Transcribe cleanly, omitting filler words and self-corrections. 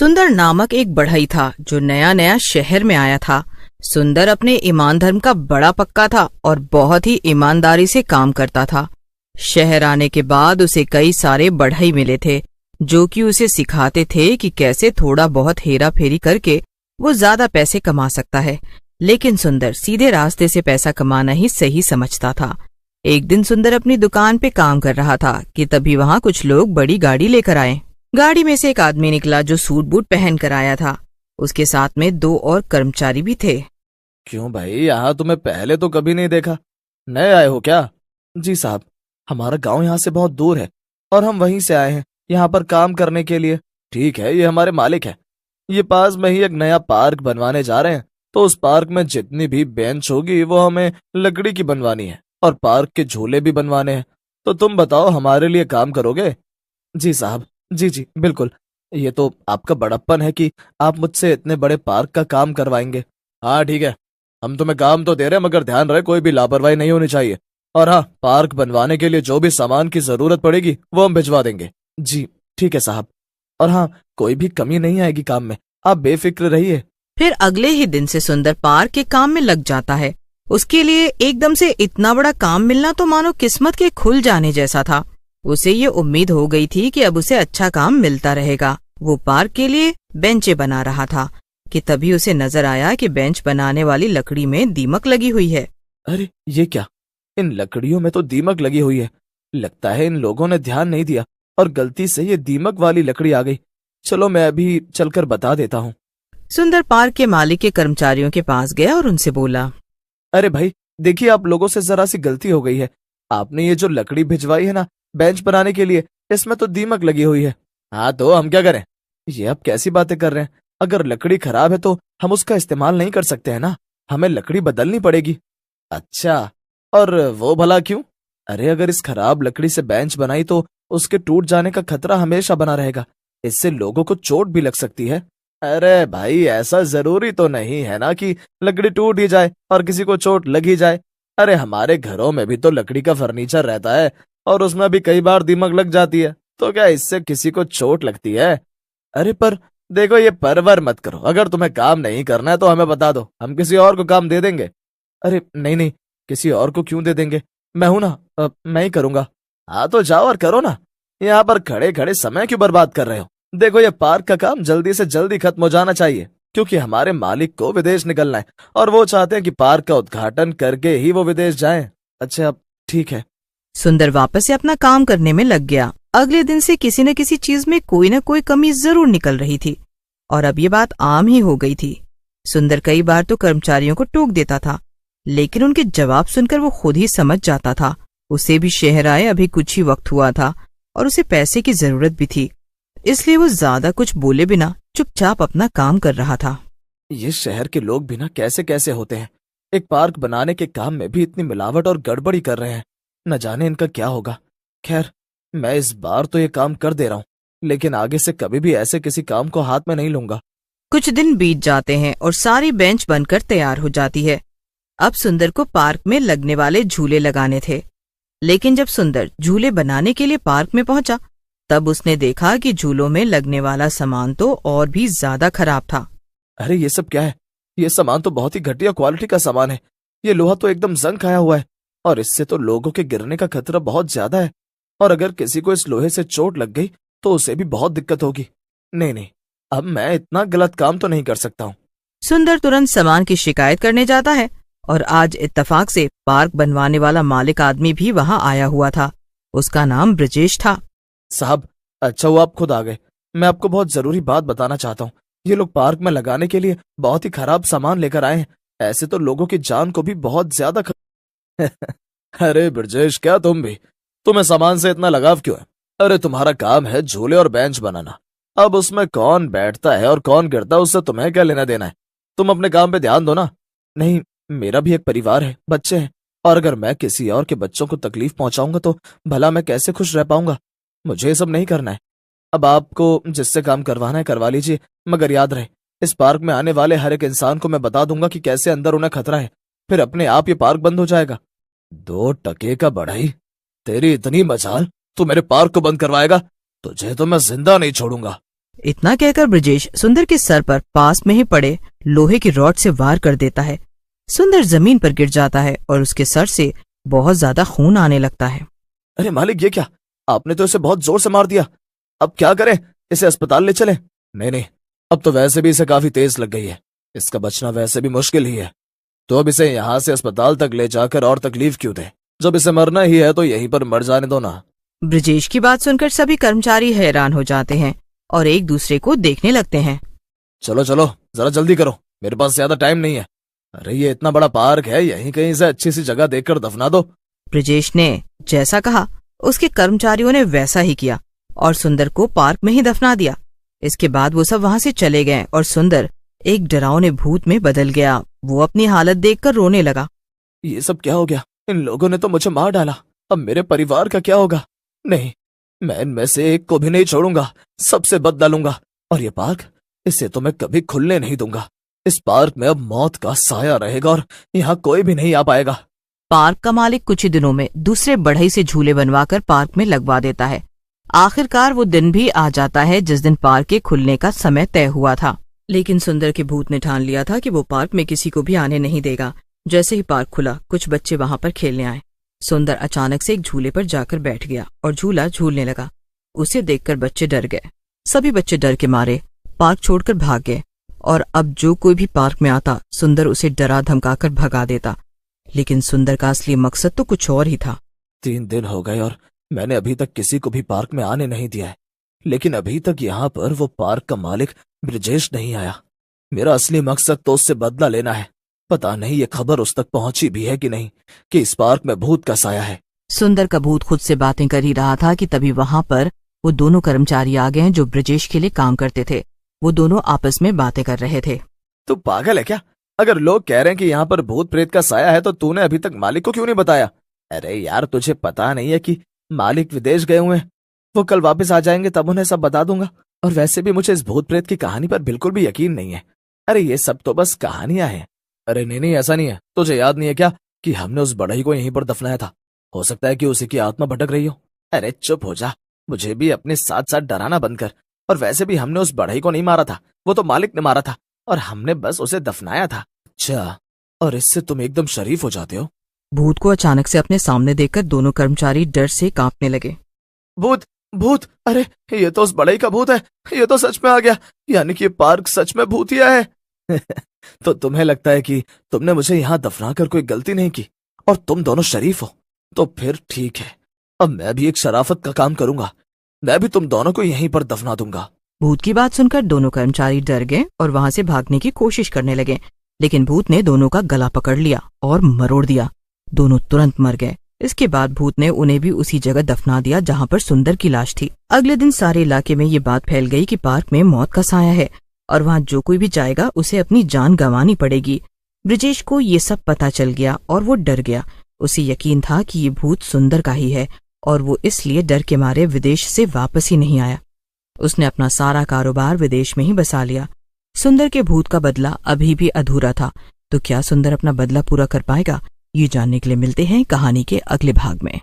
सुंदर नामक एक बढ़ई था जो नया नया शहर में आया था। सुंदर अपने ईमान धर्म का बड़ा पक्का था और बहुत ही ईमानदारी से काम करता था। शहर आने के बाद उसे कई सारे बढ़ई मिले थे जो कि उसे सिखाते थे कि कैसे थोड़ा बहुत हेरा फेरी करके वो ज्यादा पैसे कमा सकता है। लेकिन सुंदर सीधे रास्ते से पैसा कमाना ही सही समझता था। एक दिन सुंदर अपनी दुकान पे काम कर रहा था कि तभी वहाँ कुछ लोग बड़ी गाड़ी लेकर आए। गाड़ी में से एक आदमी निकला जो सूट बूट पहन कर आया था। उसके साथ में 2 और कर्मचारी भी थे। क्यों भाई, यहाँ तुम्हें पहले तो कभी नहीं देखा, नए आए हो क्या? जी साहब, हमारा गांव यहाँ से बहुत दूर है और हम वहीं से आए हैं यहाँ पर काम करने के लिए। ठीक है, ये हमारे मालिक है। ये पास में ही एक नया पार्क बनवाने जा रहे हैं, तो उस पार्क में जितनी भी बेंच होगी वो हमें लकड़ी की बनवानी है और पार्क के झूले भी बनवाने हैं। तो तुम बताओ, हमारे लिए काम करोगे? जी साहब, जी बिल्कुल। ये तो आपका बड़प्पन है कि आप मुझसे इतने बड़े पार्क का काम करवाएंगे। हाँ ठीक है, हम तुम्हें काम तो दे रहे हैं, मगर ध्यान रहे कोई भी लापरवाही नहीं होनी चाहिए। और हाँ, पार्क बनवाने के लिए जो भी सामान की जरूरत पड़ेगी वो हम भिजवा देंगे। जी ठीक है साहब। और हाँ, कोई भी कमी नहीं आएगी काम में, आप बेफिक्र रहिए। फिर अगले ही दिन से सुंदर पार्क के काम में लग जाता है। उसके लिए एकदम से इतना बड़ा काम मिलना तो मानो किस्मत के खुल जाने जैसा था। उसे ये उम्मीद हो गई थी कि अब उसे अच्छा काम मिलता रहेगा। वो पार्क के लिए बेंचें बना रहा था कि तभी उसे नजर आया कि बेंच बनाने वाली लकड़ी में दीमक लगी हुई है। अरे ये क्या, इन लकड़ियों में तो दीमक लगी हुई है। लगता है इन लोगों ने ध्यान नहीं दिया और गलती से ये दीमक वाली लकड़ी आ गई। चलो मैं अभी चलकर बता देता हूँ। सुंदर पार्क के मालिक के कर्मचारियों के पास गया और उनसे बोला, अरे भाई देखिए, आप लोगों से जरा सी गलती हो गई है। आपने ये जो लकड़ी भिजवाई है ना बेंच बनाने के लिए, इसमें तो दीमक लगी हुई है। हाँ तो हम क्या करें? ये आप कैसी बातें कर रहे हैं? अगर लकड़ी खराब है तो हम उसका इस्तेमाल नहीं कर सकते हैं ना, हमें लकड़ी बदलनी पड़ेगी। अच्छा, और वो भला क्यों? अरे अगर इस खराब लकड़ी से बेंच बनाई तो उसके टूट जाने का खतरा हमेशा बना रहेगा। इससे लोगों को चोट भी लग सकती है। अरे भाई, ऐसा जरूरी तो नहीं है ना कि लकड़ी टूट ही जाए और किसी को चोट लग ही जाए। अरे हमारे घरों में भी तो लकड़ी का फर्नीचर रहता है और उसमें भी कई बार दीमक लग जाती है, तो क्या इससे किसी को चोट लगती है? अरे पर देखो, ये परवर मत करो। अगर तुम्हें काम नहीं करना है तो हमें बता दो, हम किसी और को काम दे देंगे। अरे नहीं नहीं, किसी और को क्यों दे देंगे, मैं हूं ना, मैं ही करूंगा। हाँ तो जाओ और करो ना, यहाँ पर खड़े खड़े समय क्यों बर्बाद कर रहे हो? देखो, ये पार्क का काम जल्दी से जल्दी खत्म हो जाना चाहिए, क्योंकि हमारे मालिक को विदेश निकलना है और वो चाहते हैं कि पार्क का उद्घाटन करके ही वो विदेश जाएं। अच्छा ठीक है। सुंदर वापस से अपना काम करने में लग गया। अगले दिन से किसी न किसी चीज में कोई न कोई कमी जरूर निकल रही थी और अब ये बात आम ही हो गई थी। सुंदर कई बार तो कर्मचारियों को टोक देता था, लेकिन उनके जवाब सुनकर वो खुद ही समझ जाता था। उसे भी शहर आए अभी कुछ ही वक्त हुआ था और उसे पैसे की जरूरत भी थी, इसलिए वो ज्यादा कुछ बोले बिना चुपचाप अपना काम कर रहा था। ये शहर के लोग भी ना कैसे कैसे होते हैं, एक पार्क बनाने के काम में भी इतनी मिलावट और गड़बड़ी कर रहे हैं। न जाने इनका क्या होगा। खैर, मैं इस बार तो ये काम कर दे रहा हूँ, लेकिन आगे से कभी भी ऐसे किसी काम को हाथ में नहीं लूंगा। कुछ दिन बीत जाते हैं और सारी बेंच बनकर तैयार हो जाती है। अब सुंदर को पार्क में लगने वाले झूले लगाने थे, लेकिन जब सुंदर झूले बनाने के लिए पार्क में पहुंचा तब उसने देखा कि झूलों में लगने वाला सामान तो और भी ज्यादा खराब था। अरे ये सब क्या है? ये सामान तो बहुत ही घटिया क्वालिटी का सामान है। ये लोहा तो एकदम जंग खाया हुआ है और इससे तो लोगों के गिरने का खतरा बहुत ज्यादा है, और अगर किसी को इस लोहे से चोट लग गई तो उसे भी बहुत दिक्कत होगी। नहीं नहीं, अब मैं इतना गलत काम तो नहीं कर सकता हूँ। सुंदर तुरंत सामान की शिकायत करने जाता है और आज इत्तेफाक से पार्क बनवाने वाला मालिक आदमी भी वहां आया हुआ था। उसका नाम ब्रजेश था। साहब, अच्छा हुआ आप खुद आ गए। मैं आपको बहुत जरूरी बात बताना चाहता हूँ। ये लोग पार्क में लगाने के लिए बहुत ही खराब सामान लेकर आए हैं। ऐसे तो लोगों की जान को भी बहुत ज्यादा अरे ब्रजेश, क्या तुम भी? तुम्हें सामान से इतना लगाव क्यों है? अरे तुम्हारा काम है झूले और बेंच बनाना। अब उसमें कौन बैठता है और कौन गिरता है उससे तुम्हें क्या लेना देना है? तुम अपने काम पे ध्यान दो ना। नहीं, मेरा भी एक परिवार है, बच्चे हैं, और अगर मैं किसी और के बच्चों को तकलीफ पहुंचाऊंगा तो भला मैं कैसे खुश रह पाऊंगा? मुझे ये सब नहीं करना है। अब आपको जिससे काम करवाना है करवा लीजिए, मगर याद रहे, इस पार्क में आने वाले हर एक इंसान को मैं बता दूंगा कि कैसे अंदर उन्हें खतरा है, फिर अपने आप ये पार्क बंद हो जाएगा। 2 टके का बढ़ई, तेरी इतनी मजाल, तू मेरे पार्क को बंद करवाएगा? तुझे तो मैं जिंदा नहीं छोड़ूंगा। इतना कहकर ब्रजेश सुंदर के सर पर पास में ही पड़े लोहे की रॉड से वार कर देता है। सुंदर जमीन पर गिर जाता है और उसके सर से बहुत ज्यादा खून आने लगता है। अरे मालिक, ये क्या? आपने तो इसे बहुत जोर से मार दिया। अब क्या करें? इसे अस्पताल ले चलें? नहीं, अब तो वैसे भी इसे काफी तेज लग गई है, इसका बचना वैसे भी मुश्किल ही है। तो अब इसे यहाँ से अस्पताल तक ले जाकर और तकलीफ क्यों दे? जब इसे मरना ही है तो यहीं पर मर जाने दो ना। ब्रजेश की बात सुनकर सभी कर्मचारी हैरान हो जाते हैं और एक दूसरे को देखने लगते हैं। चलो चलो, जरा जल्दी करो, मेरे पास ज्यादा टाइम नहीं है। अरे ये इतना बड़ा पार्क है, यहीं कहीं से अच्छी सी जगह देखकर दफना दो। ब्रजेश ने जैसा कहा उसके कर्मचारियों ने वैसा ही किया और सुंदर को पार्क में ही दफना दिया। इसके बाद वो सब वहां से चले गए और सुंदर एक डरावने भूत में बदल गया। वो अपनी हालत देखकर रोने लगा। ये सब क्या हो गया? इन लोगों ने तो मुझे मार डाला, अब मेरे परिवार का क्या होगा? नहीं, मैं इनमें से एक को भी नहीं छोड़ूंगा, सबसे बदला लूंगा। और ये पार्क, इसे तो मैं कभी खुलने नहीं दूंगा। इस पार्क में अब मौत का साया रहेगा और यहाँ कोई भी नहीं आ पाएगा। पार्क का मालिक कुछ ही दिनों में दूसरे बढ़ई से झूले बनवाकर पार्क में लगवा देता है। आखिरकार वो दिन भी आ जाता है जिस दिन पार्क के खुलने का समय तय हुआ था। लेकिन सुंदर के भूत ने ठान लिया था कि वो पार्क में किसी को भी आने नहीं देगा। जैसे ही पार्क खुला, कुछ बच्चे वहां पर खेलने आए। सुंदर अचानक से एक झूले पर जाकर बैठ गया और झूला झूलने लगा। उसे देखकर बच्चे डर गए। सभी बच्चे डर के मारे पार्क छोड़कर भाग गए और अब जो कोई भी पार्क में आता, सुंदर उसे डरा धमकाकर भगा देता। लेकिन सुंदर का असली मकसद तो कुछ और ही था। 3 दिन हो गए और मैंने अभी तक किसी को भी पार्क में आने नहीं दिया है। लेकिन अभी तक यहाँ पर वो पार्क का मालिक ब्रजेश नहीं आया। मेरा असली मकसद तो उससे बदला लेना है। पता नहीं ये खबर उस तक पहुंची भी है कि नहीं कि इस पार्क में भूत का साया है। सुंदर का भूत खुद से बातें कर ही रहा था कि तभी वहां पर वो दोनों कर्मचारी आ गए जो ब्रजेश के लिए काम करते थे। वो दोनों आपस में बातें कर रहे थे। तू पागल है क्या? अगर लोग कह रहे हैं कि यहाँ पर भूत प्रेत का साया है तो तूने अभी तक मालिक को क्यों नहीं बताया? अरे यार, तुझे पता नहीं है कि मालिक विदेश गए हुए हैं? वो कल वापस आ जाएंगे, तब उन्हें सब बता दूंगा। और वैसे भी मुझे इस भूत प्रेत की कहानी पर बिल्कुल भी यकीन नहीं है। अरे ये सब तो बस कहानियां हैं। अरे नहीं, ऐसा नहीं है। तुझे याद नहीं है क्या कि हमने उस बढ़ई को यहीं पर दफनाया था? हो सकता है कि उसी की आत्मा भटक रही हो। अरे चुप हो जा, मुझे भी अपने साथ साथ डराना बंद कर। और वैसे भी हमने उस बढ़ई को नहीं मारा था, वो तो मालिक ने मारा था और हमने बस उसे दफनाया था। अच्छा, और इससे तुम एकदम शरीफ हो जाते हो? भूत को अचानक से अपने सामने देखकर दोनों कर्मचारी डर से कांपने लगे। भूत भूत, अरे ये तो उस बढ़ई का भूत है। ये तो सच में आ गया, यानी कि ये पार्क सच में भूतिया है। तो तुम्हें लगता है कि तुमने मुझे यहाँ दफना कर कोई गलती नहीं की और तुम दोनों शरीफ हो? तो फिर ठीक है, अब मैं भी एक शराफत का काम करूंगा। मैं भी तुम दोनों को यहीं पर दफना दूंगा। भूत की बात सुनकर दोनों कर्मचारी डर गए और वहां से भागने की कोशिश करने लगे। लेकिन भूत ने दोनों का गला पकड़ लिया और मरोड़ दिया। दोनों तुरंत मर गए। इसके बाद भूत ने उन्हें भी उसी जगह दफना दिया जहां पर सुंदर की लाश थी। अगले दिन सारे इलाके में ये बात फैल गई कि पार्क में मौत का साया है और वहां जो कोई भी जाएगा उसे अपनी जान गंवानी पड़ेगी। ब्रजेश को ये सब पता चल गया और वो डर गया। उसे यकीन था कि ये भूत सुंदर का ही है और वो इसलिए डर के मारे विदेश से वापस ही नहीं आया। उसने अपना सारा कारोबार विदेश में ही बसा लिया। सुंदर के भूत का बदला अभी भी अधूरा था। तो क्या सुंदर अपना बदला पूरा कर पाएगा? ये जानने के लिए मिलते हैं कहानी के अगले भाग में।